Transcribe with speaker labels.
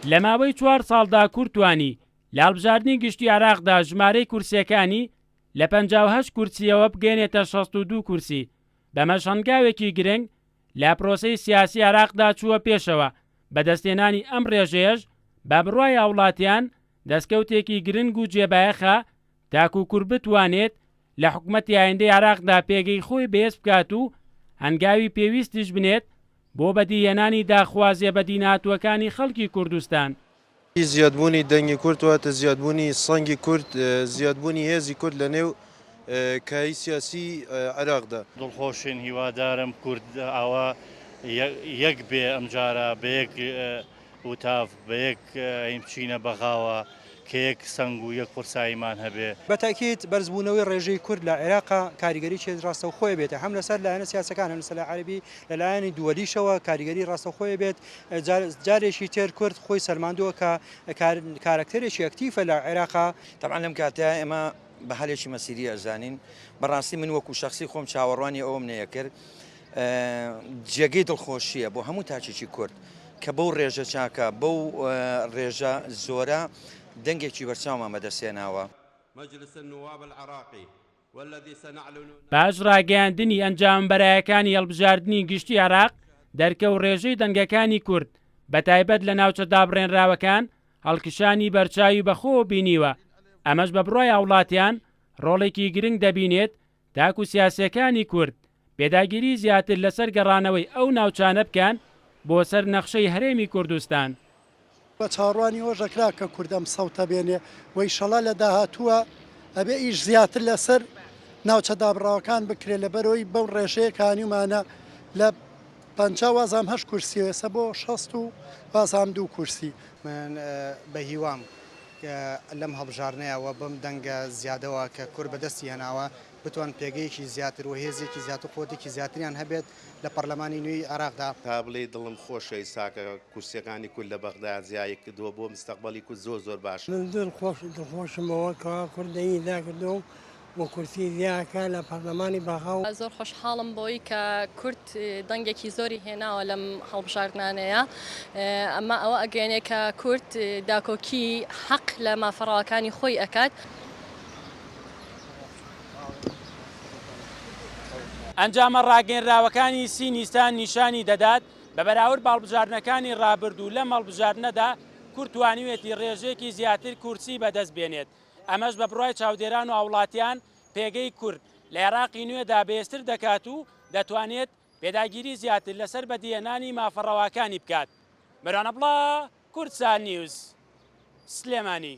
Speaker 1: لە ماوەی 4 ساڵدا کورد توانی لە هەڵبژاردننی گشتی عێراقدا ژمارەی کورسیەکانی لە 58 کورسیەوە بگەێنێتە 62 کورسی. بەمەش هەنگاوێکی گرنگ لە پرۆسەی سیاسی عێراقدا چووە پێشەوە. بەدەستێنانی ئەم ڕێژەیەش بە بڕوای هاوڵاتیان دەستکەوتێکی گرنگ و جێبایەخە تاکو کورد بتوانێت لە حکوومەتی ئایندەی عێراقدا پێگەی خۆی بەهێز بکات و هەنگاوی پێویستیش بنێت بۆ بەدیهێنانی داخوازیە بە دینهاتووەکانی خەڵکی کوردستان.
Speaker 2: زیادبوونی دەنگی کورد واتە زیادبوونی سەنگی کورد، زیادبوونی هێزی کورد لە نێو کاری سیاسی عێراقدا.
Speaker 3: دڵخۆشین، هیوادارم کورد ئاوا یەک بێ ئەمجارە بە یەک وتاف بە یەک هیمچینە بەغاوە کە یەک سەنگ و یەک قورساییمان هەبێ.
Speaker 4: بەتاکید بەرزبوونەوەی ڕێژەی کورد لە عێراقا کاریگەری چێت ڕاستەوخۆی بێتە هەم لەسەر لایەنە سیاسەکان هەم لەسەر عەربی لەلایەنی دووەلیشەوە کاریگەری ڕاستەوخۆی بێت. جارێکی تر کورد خۆی سەلماندووە کە کارکتەرێکی ئەکتیفە لە عێراقا.
Speaker 5: طبعا لەم کاتەیە ئێمە بە هەلێکی مەسیری ئەزانین. بەڕاستی من وەکو شخصی خۆم چاوەڕوانی ئەوم نەیەکرد. جێگەی دڵخۆشیە بۆ هەموو تاچێکی کورد کە بەو ڕێژە چاکە بەو ڕێژە زۆرە دەنگێکی بەرچاومان بەدەستێناوە.
Speaker 1: باش ڕاگەیاندنی ئەنجامبەرایەکانی هەڵبژاردننی گشتی عێراق دەرکە و ڕێژەی دەنگەکانی کورد بە تایبەت لە ناوچە دابڕێنراوەکان هەڵکشانی بەرچاوی بەخۆ بینیوە. ئەمەش بە بڕای هاوڵاتیان ڕۆڵێکی گرنگ دەبینێت تاکو سیاسەکانی کورد پێداگیری زیاتر لەسەر گەڕانەوەی ئەو ناوچانە بکەن بۆ سەر نەخشەی هەرێمی کوردستان.
Speaker 6: بە چاڕوانی ئەوژەکرا کە کوردەم سەوتە بێنێ وەی شەڵا لە داهاتووە ئەبێ ئیش زیاتر لەسەر ناوچە دابڕاوەکان بکرێ لەبەرەوەی بەو ڕێژەیەکانیمانە لە 58 کورسی ێستا بۆ 62 کورسی.
Speaker 7: من بە هیوام لەم هەڵبژارنەیەوە بەم دەنگە زیادەوە کە کورد بەدەستی هێناوە بتوان پێگەیەکی زیاتر و هێزێکی زیاتر خۆتێکی زیاتریان هەبێت لە پەرلەمانی نوێی عێراقدا.
Speaker 8: تا بڵێ دڵم خۆشە ئێساکە کورسیەکانی کورد لە بەغدا زیایە کردووە بۆ مستەقبەلی کورد زۆر باش.
Speaker 9: من دڵخۆشمەوە کەوا کوردەی داکردو و کورسی دیاکە لە پەرلەمانی بەغاو.
Speaker 10: زۆر خۆشحاڵم بۆی کە کورد دەنگێکی زۆری هێناوە لەم هەڵبژاردنانەیە. ئەمە ئەوە ئەگەێنێ کە کورد داکۆکی حەق لە مافەڕاوەکانی خۆی ئەکات.
Speaker 1: ئەنجامە ڕاگەنراوەکانی سینیستان نیشانی دەدات بە بەراورد باڵبژاردنەکانی ڕابردوو لە مەڵبژاردنەدا کورد توانیوێتی ڕێژێکی زیاتر کورسی بەدەست بێنێت. ئەمەش بە بڕای چاودێران و هاوڵاتیان پێگەی کورد لە عێراقی نوێدا بەهێزتر دەکات و دەتوانێت پێداگیری زیاتر لەسەر بەدیهێنانی مافەڕەواکانی بکات. بەرانە بڵا کوردستان نیوز سلێمانی.